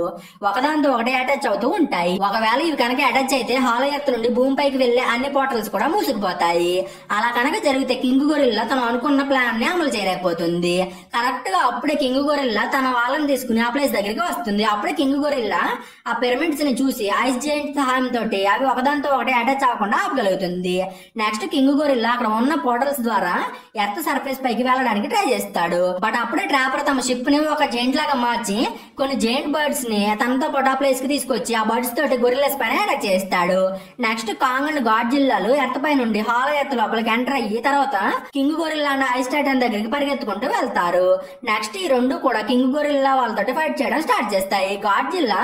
A: ఒకదాంతో ఒకటి అటాచ్ అవుతూ ఉంటాయి. ఒకవేళ ఇవి కనుక అటాచ్ అయితే హాలో ఎర్త్ నుండి భూమిపైకి వెళ్లే అన్ని పోర్టల్స్ కూడా మూసుకుపోతాయి. అలా కనుక జరిగితే కింగ్ గొరిల్లా తను అనుకున్న ప్లాన్ ని అమలు చేయలేకపోతుంది. కరెక్ట్ గా అప్పుడే కింగ్ గొరిల్లా తన వాళ్ళని తీసుకుని ఆ ప్లేస్ దగ్గరికి వస్తుంది. అప్పుడే కింగ్ గొరిల్లా ఆ పిరమిడ్స్ ని చూసి ఐస్ జైంట్ సహాయం తోటి అవి ఒకదాంతో ఒకటి అటాచ్ అవ్వకుండా ఆపగలుగుతుంది. నెక్స్ట్ కింగ్ గొరిల్లా అక్కడ ఉన్న పోర్టల్స్ ద్వారా ఎర్త్ సర్ఫేస్ పైకి వెళ్ళడానికి ట్రై చేస్తాడు. బట్ అప్పుడే ట్రాపర్ తమ షిప్ ని ఒక జైంట్ లాగా మార్చి కొన్ని జైంట్ బర్డ్స్ ని తనతో పాటు ఆ ప్లేస్ కి తీసుకొచ్చి ఆ బర్డ్స్ తోటి గొరిల్లాస్ పైన అటాక్ చేస్తాడు. నెక్స్ట్ కాంగ్ అండ్ గాడ్జిల్లాలు ఎర్త్ పై నుండి హాలో ఎర్త్ లోపలికి ఎంటర్ అయ్యి తర్వాత king gorilla and ice titan దగ్గరికి పరిగెత్తుకుంటూ వెళ్తారు. నెక్స్ట్ ఈ రెండు కూడా కింగ్ గొరిల్లా వాళ్ళతో ఫైట్ చేయడం స్టార్ట్ చేస్తాయి. గాడ్జిల్లా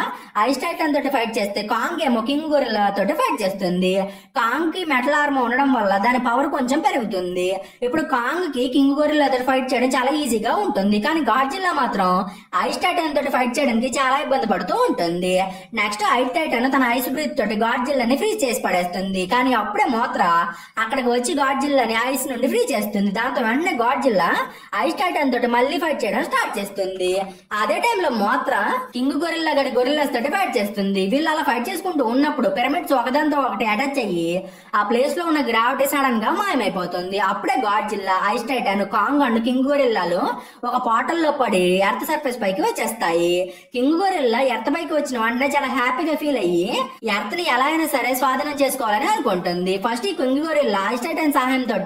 A: ఐస్ టైటన్ తోటి ఫైట్ చేస్తే కాంగ్ ఏమో కింగ్ గొరిల్లా తోటి ఫైట్ చేస్తుంది. కాంగ్ కి మెటల్ ఆర్మర్ ఉండడం వల్ల దాని పవర్ కొంచెం పెరుగుతుంది. ఇప్పుడు కాంగ్ కి కింగ్ గొరిల్లా తోటి ఫైట్ చేయడం చాలా ఈజీగా ఉంటుంది. కానీ గాడ్జిల్లా మాత్రం ఐస్ టైటన్ తోటి ఫైట్ చేయడానికి చాలా ఇబ్బంది పడుతూ ఉంటుంది. నెక్స్ట్ ఐస్ టైటన్ తన ఐస్ బ్రీత్ తోటి గాడ్జిల్లాని ఫ్రీజ్ చేసి పడేస్తుంది. కానీ అప్పుడే మోత్రా అక్కడికి వచ్చి గాడ్జిల్లాని ఐస్ నుండి ఫ్రీ చేస్తుంది. దాంతో వెంటనే గాడ్జిల్లా ఐస్ టైటన్ తోటి మళ్ళీ ఫైట్ చేయడం స్టార్ట్ చేస్తుంది. అదే టైంలో మోత్రా కింగ్ గొరిల్లా గడి గొరిల్లాస్ తోటి ఫైట్ చేస్తుంది. వీళ్ళు అలా ఫైట్ చేసుకుంటూ ఉన్నప్పుడు పిరమిడ్స్ ఒకదాంతో ఒకటి అటాచ్ అయ్యి ఆ ప్లేస్ లో ఉన్న గ్రావిటీ సడన్ గా మాయమైపోతుంది. అప్పుడే Godzilla ice titan Kong and king గొరిల్లాలు ఒక పోర్టల్ లో పడి ఎర్త్ సర్ఫేస్ పైకి వచ్చేస్తాయి. కింగ్ గొరిల్లా ఎర్త్ పైకి వచ్చిన వెంటనే చాలా హ్యాపీగా ఫీల్ అయ్యి ఎర్త్ ని ఎలా అయినా సరే స్వాధీనం చేసుకోవాలని అనుకుంటుంది. ఫస్ట్ ఈ కింగ్ గొరిల్లా ఐస్ టైటన్ సహాయంతో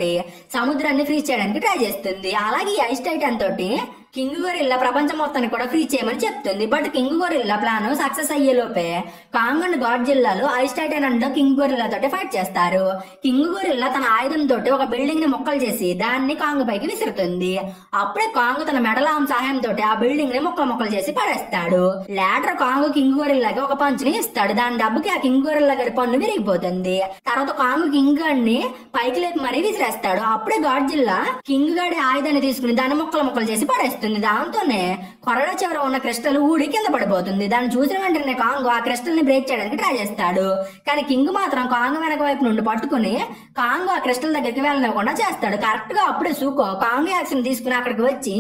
A: సముద్రాన్ని ఫ్రీజ్ చేయడానికి ట్రై చేస్తుంది. అలాగే ఈ ఐస్ టైటన్ తోటి కింగ్ గొరిల్లా ప్రపంచం మొత్తాన్ని కూడా ఫ్రీ చేయమని చెప్తుంది. But king gorilla plan success అయ్యే లోపే కాంగ్ అండ్ గాడ్జిల్లాలు ice titan and king gorilla తోటి ఫైట్ చేస్తారు. కింగ్ గొరిల్లా తన ఆయుధం తోటి ఒక బిల్డింగ్ ని ముక్కలు చేసి దాన్ని కాంగ్ పైకి విసురుతుంది. అప్పుడే కాంగ్ తన మెడలాం సహాయం తోటి ఆ బిల్డింగ్ ని ముక్కలు చేసి పడేస్తాడు. లేటర్ కాంగ్ కింగ్ గొరిల్లాకి ఒక పంచ్ ని ఇస్తాడు. దాని దెబ్బకి ఆ కింగ్ గొరిల్లా గడి పన్ను విరిగిపోతుంది. తర్వాత కాంగ్ కింగ్ గడిని పైకి లేపి మరీ విసిరేస్తాడు. అప్పుడే గాడ్జిల్లా కింగ్ గడి ఆయుధాన్ని తీసుకుని దాన్ని ముక్కలు చేసి పడేస్తాడు. దాంతోనే కొరడా చివర ఉన్న క్రిస్టల్ ఊడి కింద పడిపోతుంది. దాన్ని చూసిన వెంటనే కాంగ్ ఆ క్రిస్టల్ ని బ్రేక్ చేయడానికి ట్రై చేస్తాడు. కానీ కింగ్ మాత్రం కాంగ్ వెనక వైపు నుండి పట్టుకుని కాంగ్ ఆ క్రిస్టల్ దగ్గరికి వెళ్ళనివ్వకుండా చేస్తాడు. కరెక్ట్ గా అప్పుడే సూకో కాంగ్ యాక్షన్ తీసుకుని అక్కడికి వచ్చి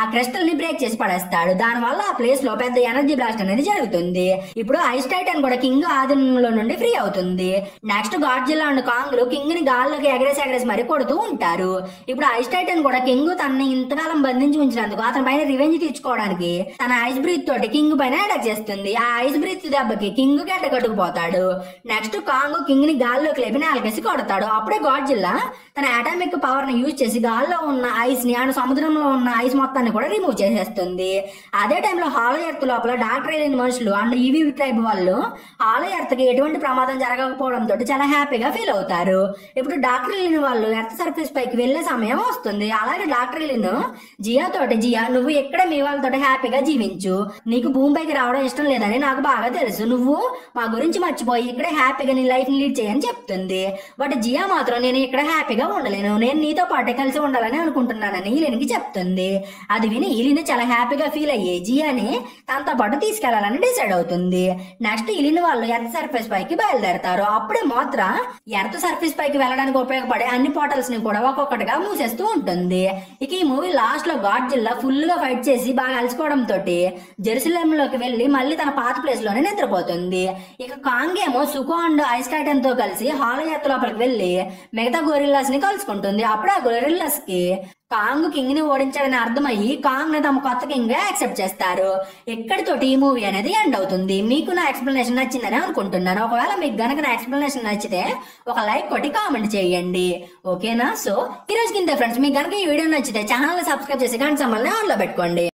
A: ఆ క్రిస్టల్ ని బ్రేక్ చేసి పడేస్తాడు. దాని వల్ల ఆ ప్లేస్ లో పెద్ద ఎనర్జీ బ్లాస్ట్ అనేది జరుగుతుంది. ఇప్పుడు ఐస్ టైటన్ కూడా కింగ్ ఆధీనంలో నుండి ఫ్రీ అవుతుంది. నెక్స్ట్ గాడ్జిల్లా అండ్ కాంగ్ లు కింగ్ ని గాల్లోకి ఎగరేసి మరి కొడుతూ ఉంటారు. ఇప్పుడు ఐస్ టైటన్ కూడా కింగ్ తనని ఇంతకాలం బంధించి ఉంచినందుకు అతని పైన రివెంజ్ తీర్చుకోవడానికి తన ఐస్ బ్రీత్ తోటి కింగ్ పైన అటాక్ చేస్తుంది. ఆ ఐస్ బ్రీత్ దెబ్బకి కింగ్ గడ్డ కట్టుకుపోతాడు. నెక్స్ట్ కాంగ్ కింగ్ ని గాల్లోకి లేపి నేలకేసి కొడతాడు. అప్పుడే గాడ్జిల్లా తన అటామిక్ పవర్ ని యూజ్ చేసి గాల్లో ఉన్న ఐస్ ని అండ్ సముద్రంలో ఉన్న ఐస్ మొత్తాన్ని కూడా రిమూవ్ చేసేస్తుంది. అదే టైంలో హాలో ఎర్త్ లోపల డాక్టర్ లేని మనుషులు అండ్ ఈవీ ట్రైబ్ వాళ్ళు హాలో ఎర్త్ కి ఎటువంటి ప్రమాదం జరగకపోవడం తోటి చాలా హ్యాపీగా ఫీల్ అవుతారు. ఇప్పుడు డాక్టర్ లేని వాళ్ళు ఎర్త్ సర్ఫేస్ పైకి వెళ్లే సమయం వస్తుంది. అలాగే డాక్టర్ లేని జియా తోటి జియా నువ్వు ఎక్కడ మీ వాళ్ళతో హ్యాపీగా జీవించు. నీకు భూమిపైకి రావడం ఇష్టం లేదని నాకు బాగా తెలుసు. నువ్వు మా గురించి మర్చిపోయి ఇక్కడే హ్యాపీగా నీ లైఫ్ ని లీడ్ చేయని చెప్తుంది. బట్ జియా మాత్రం నేను ఇక్కడ హ్యాపీగా ఉండలేను, నేను నీతో పాటే కలిసి ఉండాలని అనుకుంటున్నానని ఈలిన్కి చెప్తుంది. అది విని ఈలిన్ చాలా హ్యాపీగా ఫీల్ అయ్యి జియాని తనతో పాటు తీసుకెళ్లాలని డిసైడ్ అవుతుంది. నెక్స్ట్ ఈలిన్ వాళ్ళు ఎర్త్ సర్ఫేస్ పైకి బయలుదేరతారు. అప్పుడే మోత్రా ఎర్త్ సర్ఫేస్ పైకి వెళ్ళడానికి ఉపయోగపడే అన్ని పోర్టల్స్ ని కూడా ఒక్కొక్కటిగా మూసేస్తూ ఉంటుంది. ఇక ఈ మూవీ లాస్ట్ లో గాడ్జిల్లా ఫుల్ గా ఫైట్ చేసి బాగా అలసిపోవడం తోటి జెరూసలేం లోకి వెళ్లి మళ్ళీ తన పాత ప్లేస్ లోనే నిద్రపోతుంది. ఇక కాంగ్ ఏమో సుకో అండ్ ఐస్ టైటన్ తో కలిసి హాలో ఎర్త్ లోపలికి వెళ్లి మిగతా గొరిల్లాస్ ని కలుసుకుంటుంది. అప్పుడు ఆ గొరిల్లాస్ కి
B: కాంగ్ కింగ్ ని ఓడించాడని అర్థమయ్యి కాంగ్ ని తమ కొత్త కింగ్ గా యాక్సెప్ట్ చేస్తారు. ఇక్కడితోటి ఈ మూవీ అనేది ఎండ్ అవుతుంది. మీకు నా ఎక్స్ప్లెనేషన్ నచ్చిందని అనుకుంటున్నాను. ఒకవేళ మీకు గనక నా ఎక్స్ప్లెనేషన్ నచ్చితే ఒక లైక్ కొట్టి కామెంట్ చేయండి. ఓకేనా? సో ఈ రోజు కింద ఫ్రెండ్స్, మీకు గనక ఈ వీడియో నచ్చితే ఛానల్ ని సబ్స్క్రైబ్ చేసి గంట సింబల్ ని ఆన్ లో పెట్టుకోండి.